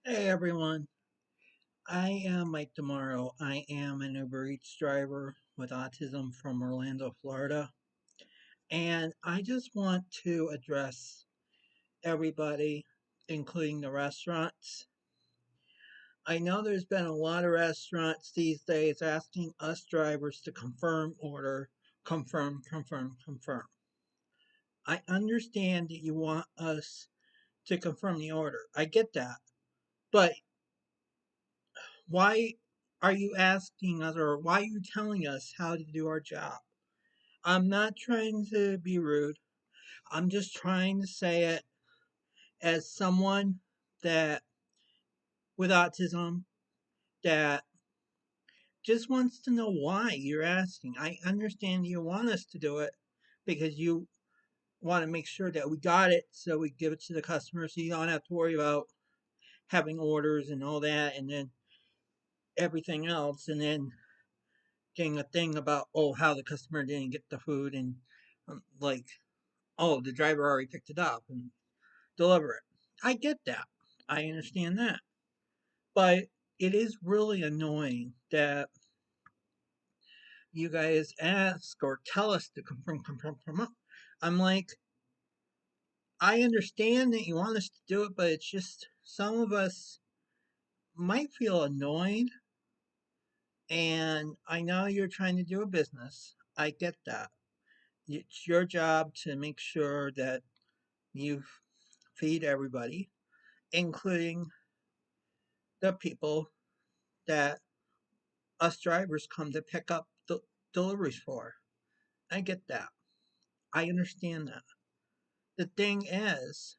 Hey everyone, I am Mike DiMauro. I am an UberEats driver with autism from Orlando, Florida. And I just want to address everybody, including the restaurants. I know there's been a lot of restaurants these days asking us drivers to confirm. I understand that you want us to confirm the order. I get that. But why are you asking us or why are you telling us how to do our job? I'm not trying to be rude. I'm just trying to say it as someone that with autism that just wants to know why you're asking. I understand you want us to do it because you want to make sure that we got it so we give it to the customer so you don't have to worry about having orders and all that and then everything else and then getting a thing about how the customer didn't get the food and like the driver already picked it up and deliver it. I get that. I understand that. But it is really annoying that you guys ask or tell us to confirm. I'm like, I understand that you want us to do it, but it's just some of us might feel annoyed. And I know you're trying to do a business. I get that. It's your job to make sure that you feed everybody, including the people that us drivers come to pick up the deliveries for. I get that. I understand that. The thing is,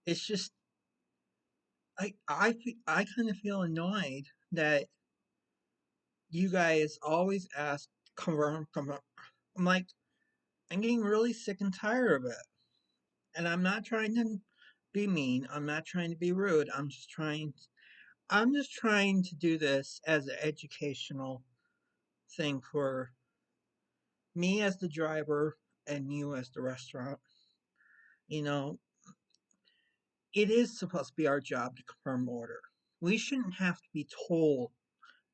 it's just I kind of feel annoyed that you guys always ask confirm. I'm like I'm getting really sick and tired of it, and I'm not trying to be mean. I'm not trying to be rude. I'm just trying to do this as an educational thing for me as the driver and you as the restaurant. You know, it is supposed to be our job to confirm the order. We shouldn't have to be told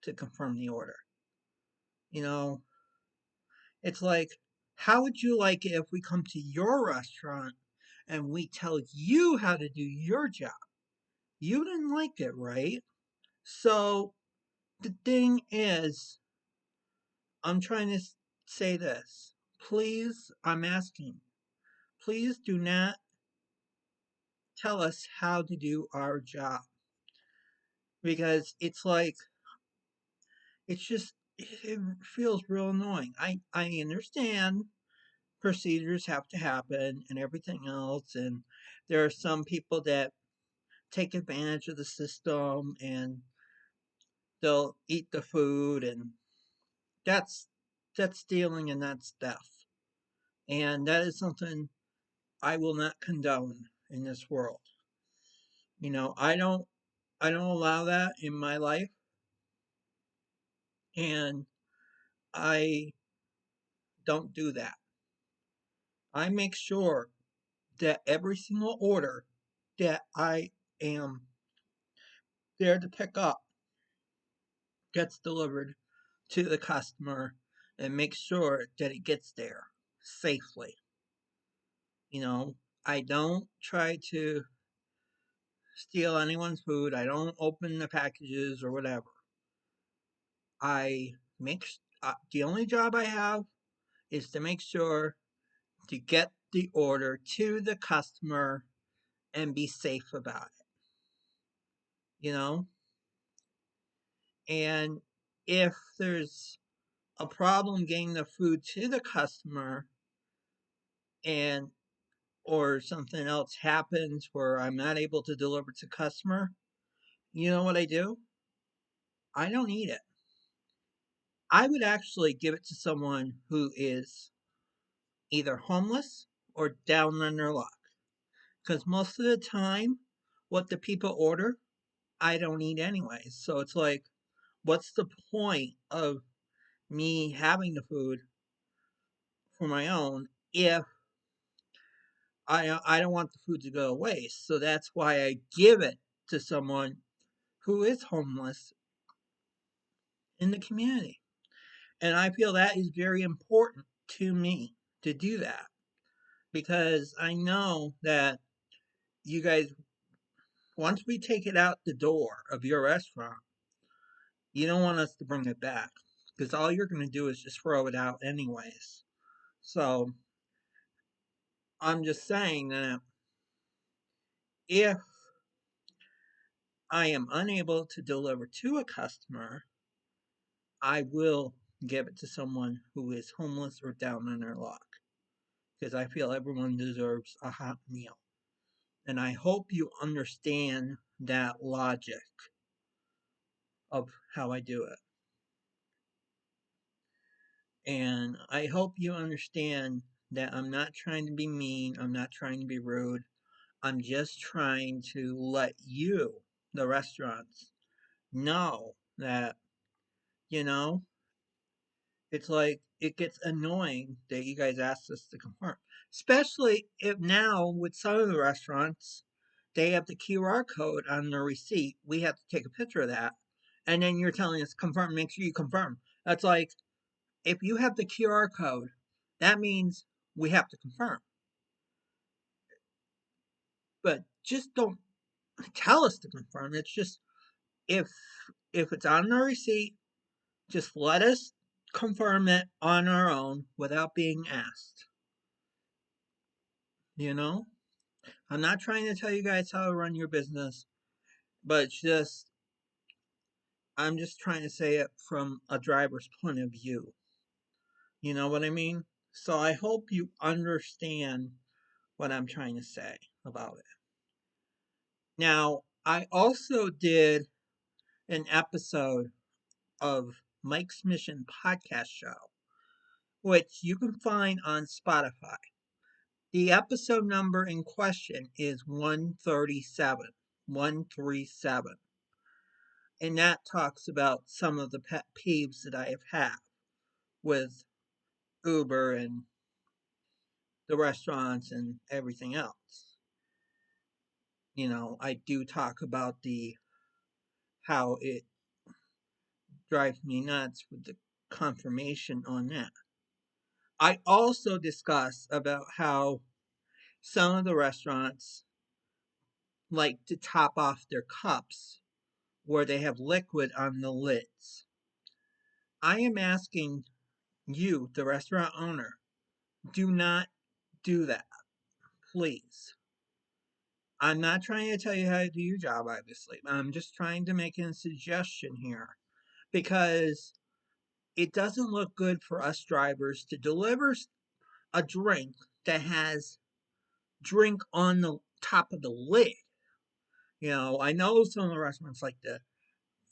to confirm the order. You know, it's like, how would you like it if we come to your restaurant and we tell you how to do your job? You didn't like it, right? So the thing is, I'm trying to say this. Please, I'm asking, please do not tell us how to do our job because it's like it feels real annoying. I understand procedures have to happen and everything else, and there are some people that take advantage of the system and they'll eat the food, and that's that's stealing and that's theft, and that is something I will not condone in this world. I don't allow that in my life, and I don't do that. I make sure that every single order that I am there to pick up gets delivered to the customer and make sure that it gets there safely. You know, I don't try to steal anyone's food. I don't open the packages or whatever. I make the only job I have is to make sure to get the order to the customer and be safe about it. You know, and if there's a problem getting the food to the customer and or something else happens where I'm not able to deliver to customer, you know what I do? I don't eat it. I would actually give it to someone who is either homeless or down on their luck. Because most of the time, what the people order, I don't eat anyways. So it's like, what's the point of me having the food for my own if I don't want the food to go to waste? So that's why I give it to someone who is homeless in the community. And I feel that is very important to me to do that because I know that you guys, once we take it out the door of your restaurant, you don't want us to bring it back because all you're going to do is just throw it out anyways. So I'm just saying that if I am unable to deliver to a customer, I will give it to someone who is homeless or down on their luck because I feel everyone deserves a hot meal. And I hope you understand that logic of how I do it. And I hope you understand that I'm not trying to be mean, I'm not trying to be rude. I'm just trying to let you, the restaurants, know that, you know, it's like it gets annoying that you guys ask us to confirm. Especially if now with some of the restaurants, they have the QR code on their receipt. We have to take a picture of that. And then you're telling us confirm, make sure you confirm. That's like if you have the QR code, that means we have to confirm. But just don't tell us to confirm. It's just if if it's on the receipt, just let us confirm it on our own without being asked. You know? I'm not trying to tell you guys how to run your business, but it's just I'm just trying to say it from a driver's point of view. You know what I mean? So I hope you understand what I'm trying to say about it. Now, I also did an episode of Mike's Mission podcast show, which you can find on Spotify. The episode number in question is 137. 137. And that talks about some of the pet peeves that I have had with Uber and the restaurants and everything else. You know, I do talk about the how it drives me nuts with the confirmation on that. I also discuss about how some of the restaurants like to top off their cups where they have liquid on the lids. I am asking you, the restaurant owner, do not do that, please. I'm not trying to tell you how to do your job, obviously. I'm just trying to make a suggestion here because it doesn't look good for us drivers to deliver a drink that has drink on the top of the lid. You know, I know some of the restaurants like to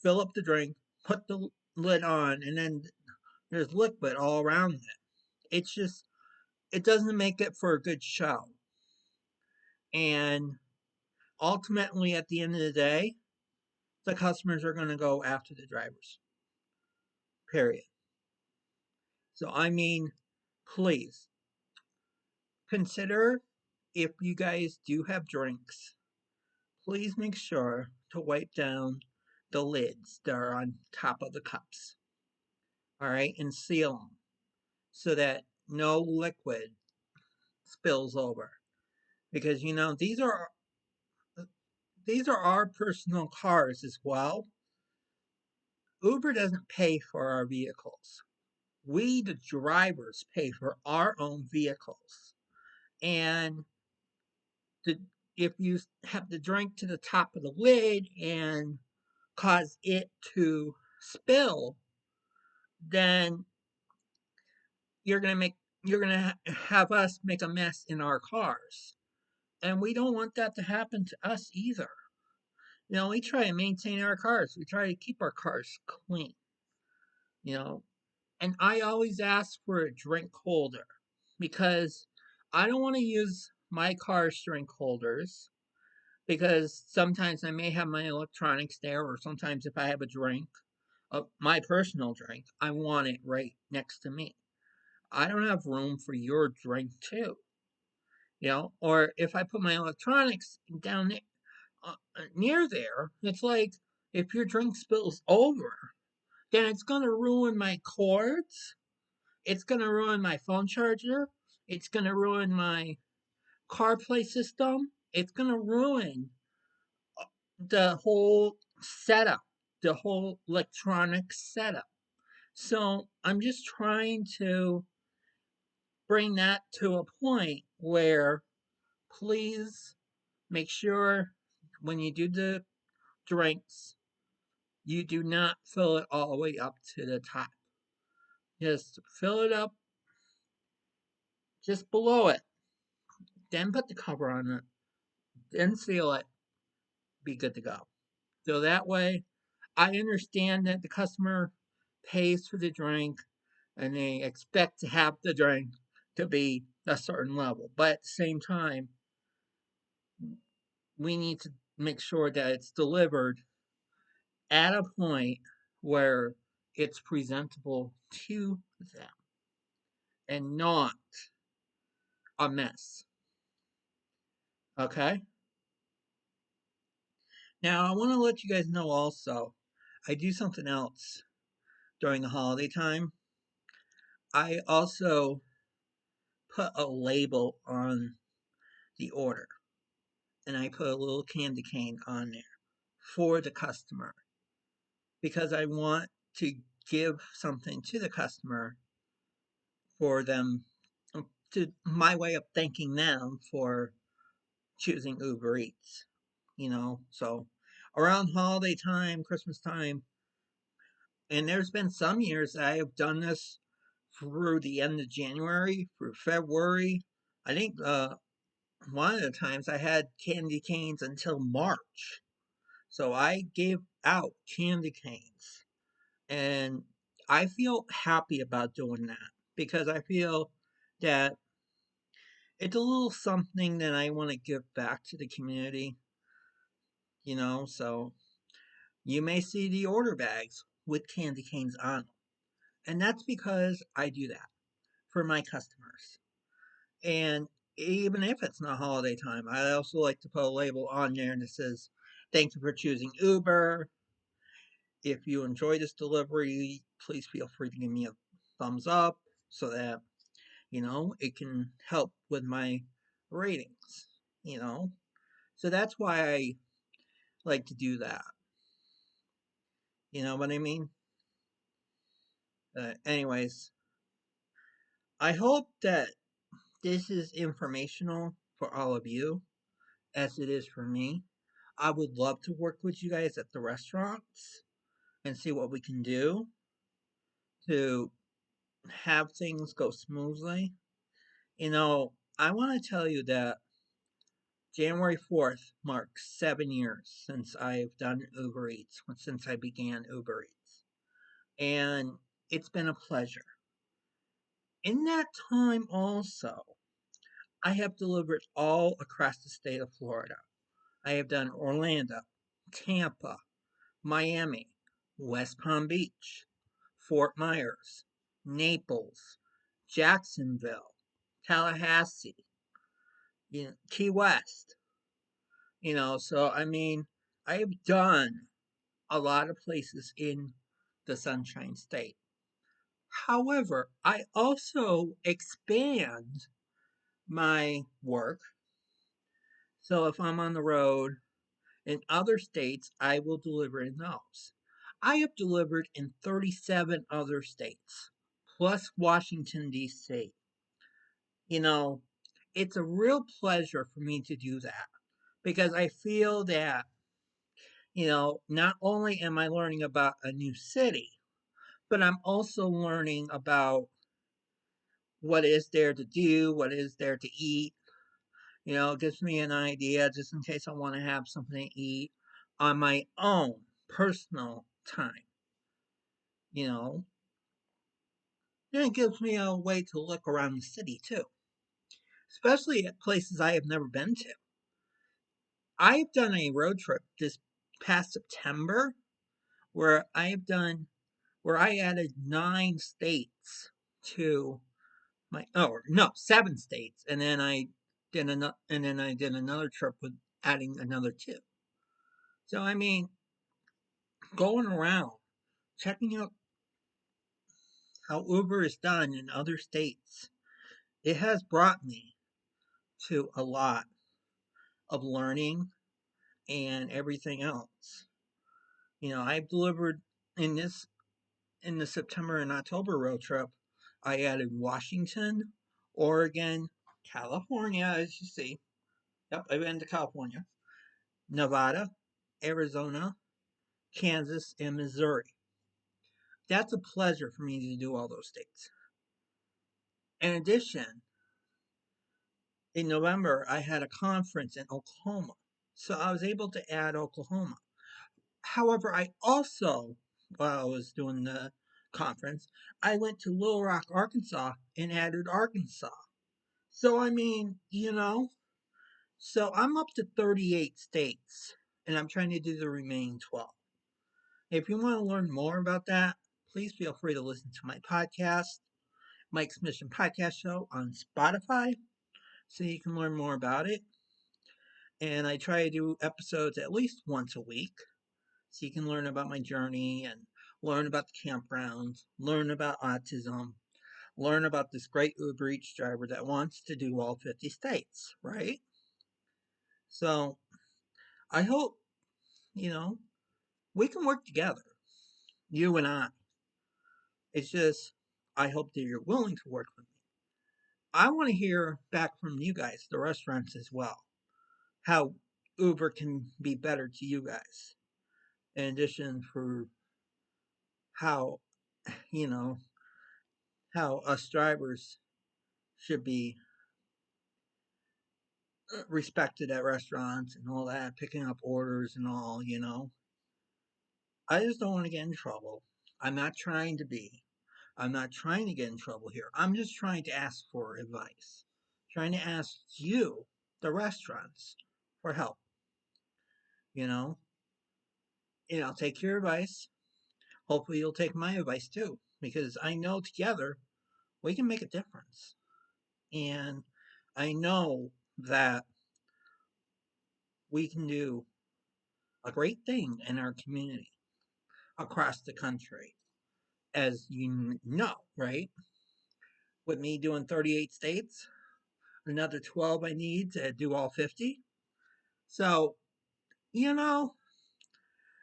fill up the drink, put the lid on, and then there's liquid all around it. It's just, it doesn't make it for a good show. And ultimately, at the end of the day, the customers are going to go after the drivers. Period. So, I mean, please consider if you guys do have drinks, please make sure to wipe down the lids that are on top of the cups. All right, and seal them so that no liquid spills over. Because you know these are our personal cars as well. Uber doesn't pay for our vehicles. We, the drivers, pay for our own vehicles. And the, if you have the drink to the top of the lid and cause it to spill, then you're gonna have us make a mess in our cars, and we don't want that to happen to us either. You know, we try to maintain our cars. We try to keep our cars clean. You know, and I always ask for a drink holder because I don't want to use my car's drink holders because sometimes I may have my electronics there, or sometimes if I have a drink, my personal drink, I want it right next to me. I don't have room for your drink too, you know. Or if I put my electronics down there, near there, it's like if your drink spills over, then it's going to ruin my cords. It's going to ruin my phone charger. It's going to ruin my CarPlay system. It's going to ruin the whole setup, the whole electronic setup. So I'm just trying to bring that to a point where please make sure when you do the drinks, you do not fill it all the way up to the top. Just fill it up just below it, then put the cover on it, then seal it, be good to go. So that way, I understand that the customer pays for the drink and they expect to have the drink to be a certain level. But at the same time, we need to make sure that it's delivered at a point where it's presentable to them and not a mess. Okay? Now, I want to let you guys know also, I do something else during the holiday time. I also put a label on the order and I put a little candy cane on there for the customer because I want to give something to the customer for them to my way of thanking them for choosing Uber Eats. So around holiday time, Christmas time, and there's been some years that I have done this through the end of January, through February. I think one of the times I had candy canes until March. So I gave out candy canes. And I feel happy about doing that because I feel that it's a little something that I want to give back to the community. So you may see the order bags with candy canes on them. And that's because I do that for my customers. And even if it's not holiday time, I also like to put a label on there that says, "Thank you for choosing Uber. If you enjoy this delivery, please feel free to give me a thumbs up so that, it can help with my ratings. So that's why I like to do that. You know what I mean? Anyways, I hope that this is informational for all of you as it is for me. I would love to work with you guys at the restaurants and see what we can do to have things go smoothly. I want to tell you that January 4th marks 7 years since I've done Uber Eats, since I began Uber Eats. And it's been a pleasure. In that time, also, I have delivered all across the state of Florida. I have done Orlando, Tampa, Miami, West Palm Beach, Fort Myers, Naples, Jacksonville, Tallahassee, Key West. So I mean, I have done a lot of places in the Sunshine State. However, I also expand my work. So if I'm on the road in other states, I will deliver in those. I have delivered in 37 other states, plus Washington, D.C. You know, it's a real pleasure for me to do that because I feel that, not only am I learning about a new city, but I'm also learning about what is there to do, what is there to eat. It gives me an idea just in case I want to have something to eat on my own personal time. You know, and it gives me a way to look around the city too, especially at places I have never been to. I've done a road trip this past September where I added 9 states to my oh no 7 states, and then I did another trip with adding another 2. So, I mean, going around, checking out how Uber is done in other states, it has brought me to a lot of learning and everything else. I've delivered in this in the September and October road trip. I added Washington, Oregon, California, as you see. Yep, I've been to California, Nevada, Arizona, Kansas, and Missouri. That's a pleasure for me to do all those states. In addition, in November, I had a conference in Oklahoma. So I was able to add Oklahoma. However, I also, while I was doing the conference, I went to Little Rock, Arkansas and added Arkansas. So, I mean, so I'm up to 38 states and I'm trying to do the remaining 12. If you want to learn more about that, please feel free to listen to my podcast, Mike's Mission Podcast Show on Spotify, so you can learn more about it. And I try to do episodes at least once a week, so you can learn about my journey and learn about the campgrounds, learn about autism, learn about this great UberEats driver that wants to do all 50 states, right? So I hope, you know, we can work together, you and I. It's just, I hope that you're willing to work with me. I want to hear back from you guys, the restaurants as well, how Uber can be better to you guys. In addition, for how, you know, how us drivers should be respected at restaurants and all that, picking up orders and all. I just don't want to get in trouble. I'm not trying to be. I'm not trying to get in trouble here. I'm just trying to ask for advice. Trying to ask you, the restaurants, for help. You know, I'll take your advice. Hopefully, you'll take my advice too, because I know together we can make a difference. And I know that we can do a great thing in our community across the country, as you know, right? With me doing 38 states, another 12 I need to do all 50. So, you know,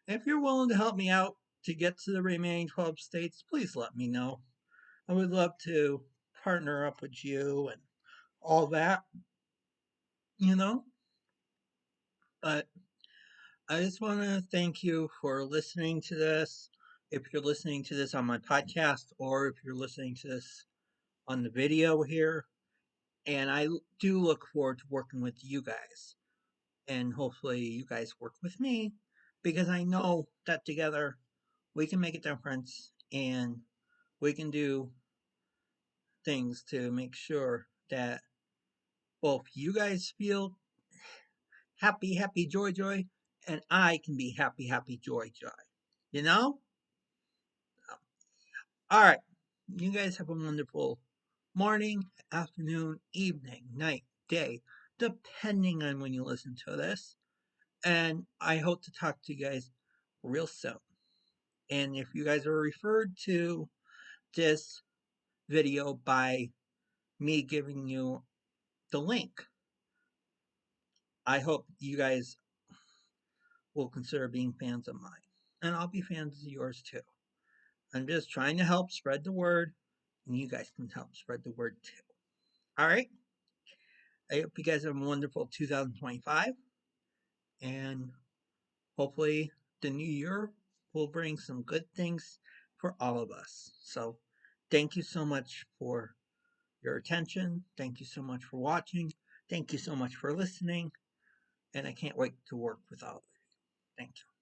if you're willing to help me out to get to the remaining 12 states, please let me know. I would love to partner up with you and all that, you know. But I just want to thank you for listening to this. If you're listening to this on my podcast or if you're listening to this on the video here, and I do look forward to working with you guys. And hopefully, you guys work with me because I know that together we can make a difference and we can do things to make sure that both you guys feel happy, happy, joy, joy, and I can be happy, happy, joy, joy. You know? All right. You guys have a wonderful morning, afternoon, evening, night, day, depending on when you listen to this. And I hope to talk to you guys real soon. And if you guys are referred to this video by me giving you the link, I hope you guys will consider being fans of mine. And I'll be fans of yours too. I'm just trying to help spread the word, and you guys can help spread the word too. All right? I hope you guys have a wonderful 2025, and hopefully the new year will bring some good things for all of us. So, thank you so much for your attention. Thank you so much for watching. Thank you so much for listening. And I can't wait to work with all of you. Thank you.